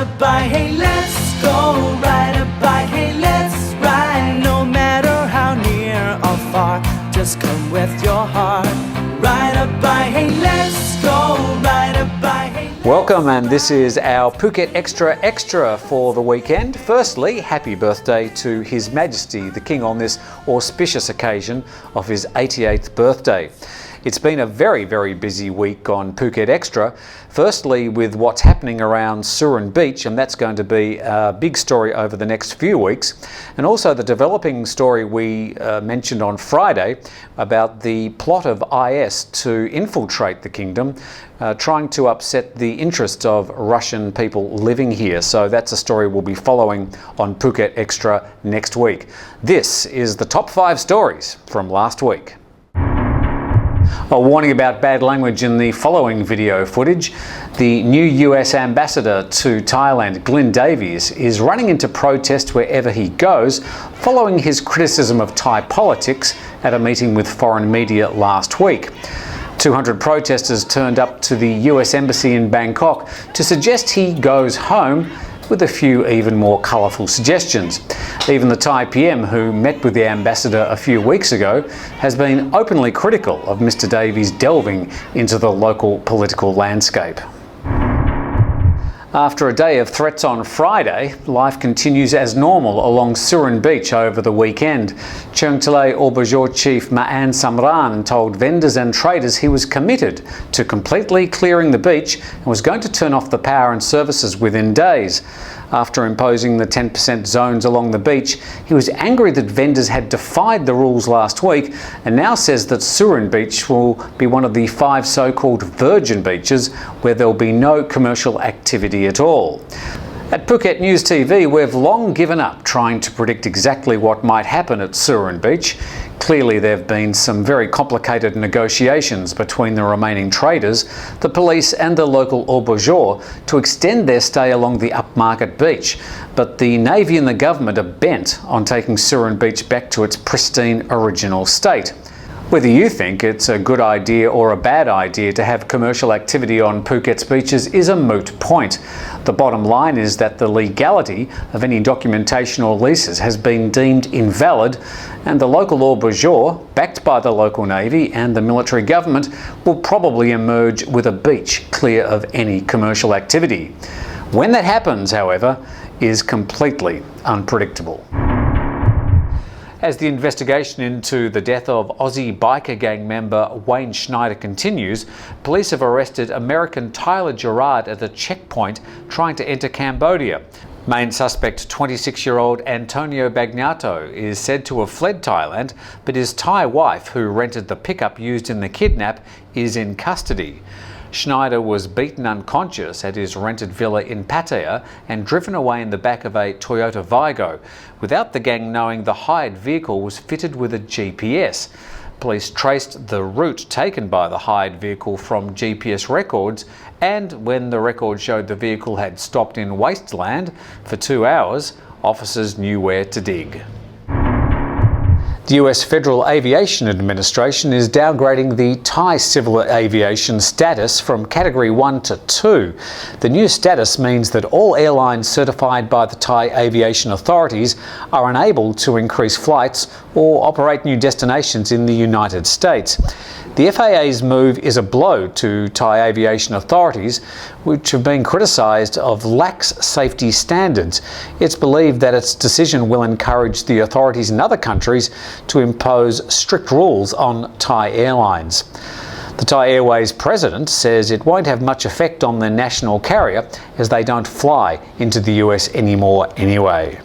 a bike, hey, let's go. Ride a bike, hey, let's ride. No matter how near or far, just come with your heart. Ride a bike, hey, let's go. Ride a bike, hey. Welcome, and this is our Phuket Xtra Extra for the weekend. Firstly, happy birthday to His Majesty the King on this auspicious occasion of his 88th birthday. It's been a very, very busy week on Phuket Xtra. Firstly, with what's happening around Surin Beach, and that's going to be a big story over the next few weeks. And also the developing story we mentioned on Friday about the plot of IS to infiltrate the kingdom, trying to upset the interests of Russian people living here. So that's a story we'll be following on Phuket Xtra next week. This is the top 5 stories from last week. A warning about bad language in the following video footage. The new US ambassador to Thailand, Glyn Davies, is running into protest wherever he goes following his criticism of Thai politics at a meeting with foreign media last week. 200 protesters turned up to the US Embassy in Bangkok to suggest he goes home, with a few even more colourful suggestions. Even the Thai PM, who met with the ambassador a few weeks ago, has been openly critical of Mr Davies delving into the local political landscape. After a day of threats on Friday, life continues as normal along Surin Beach over the weekend. Chungtalay Auberjour Chief Ma'an Samran told vendors and traders he was committed to completely clearing the beach and was going to turn off the power and services within days. After imposing the 10% zones along the beach, he was angry that vendors had defied the rules last week and now says that Surin Beach will be one of the 5 so-called virgin beaches where there will be no commercial activity at all. At Phuket News TV, we've long given up trying to predict exactly what might happen at Surin Beach. Clearly, there have been some very complicated negotiations between the remaining traders, the police and the local auberjour to extend their stay along the upmarket beach. But the Navy and the government are bent on taking Surin Beach back to its pristine original state. Whether you think it's a good idea or a bad idea to have commercial activity on Phuket's beaches is a moot point. The bottom line is that the legality of any documentation or leases has been deemed invalid, and the local auberjour, backed by the local Navy and the military government, will probably emerge with a beach clear of any commercial activity. When that happens, however, is completely unpredictable. As the investigation into the death of Aussie biker gang member Wayne Schneider continues, police have arrested American Tyler Gerard at a checkpoint trying to enter Cambodia. Main suspect, 26-year-old Antonio Bagnato, is said to have fled Thailand, but his Thai wife, who rented the pickup used in the kidnap, is in custody. Schneider was beaten unconscious at his rented villa in Pattaya and driven away in the back of a Toyota Vigo, without the gang knowing the hired vehicle was fitted with a GPS. Police traced the route taken by the hired vehicle from GPS records, and when the record showed the vehicle had stopped in wasteland for 2 hours, officers knew where to dig. The US Federal Aviation Administration is downgrading the Thai civil aviation status from Category 1 to 2. The new status means that all airlines certified by the Thai aviation authorities are unable to increase flights or operate new destinations in the United States. The FAA's move is a blow to Thai aviation authorities, which have been criticised of lax safety standards. It's believed that its decision will encourage the authorities in other countries to impose strict rules on Thai airlines. The Thai Airways president says it won't have much effect on the national carrier as they don't fly into the US anymore anyway.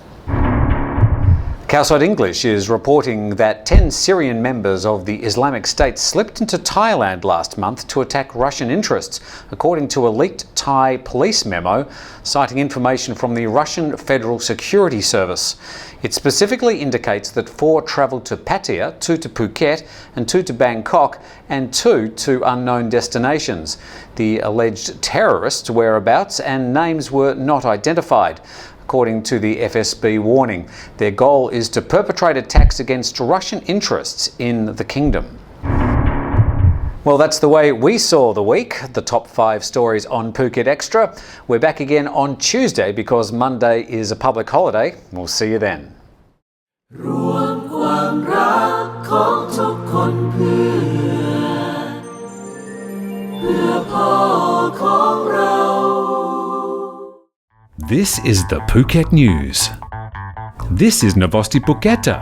Calcite English is reporting that 10 Syrian members of the Islamic State slipped into Thailand last month to attack Russian interests, according to a leaked Thai police memo citing information from the Russian Federal Security Service. It specifically indicates that 4 travelled to Pattaya, 2 to Phuket and 2 to Bangkok, and 2 to unknown destinations. The alleged terrorists' whereabouts and names were not identified. According to the FSB warning, their goal is to perpetrate attacks against Russian interests in the kingdom. Well, that's the way we saw the week, the top 5 stories on Phuket Extra. We're back again on Tuesday because Monday is a public holiday. We'll see you then. รวมความรักของทุกคนเพื่อพ่อของเรา This is the Phuket News. This is Novosti Phuketa.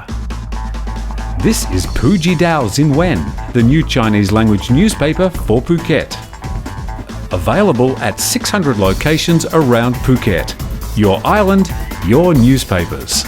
This is Puji Dao Xinwen, the new Chinese language newspaper for Phuket. Available at 600 locations around Phuket. Your island, your newspapers.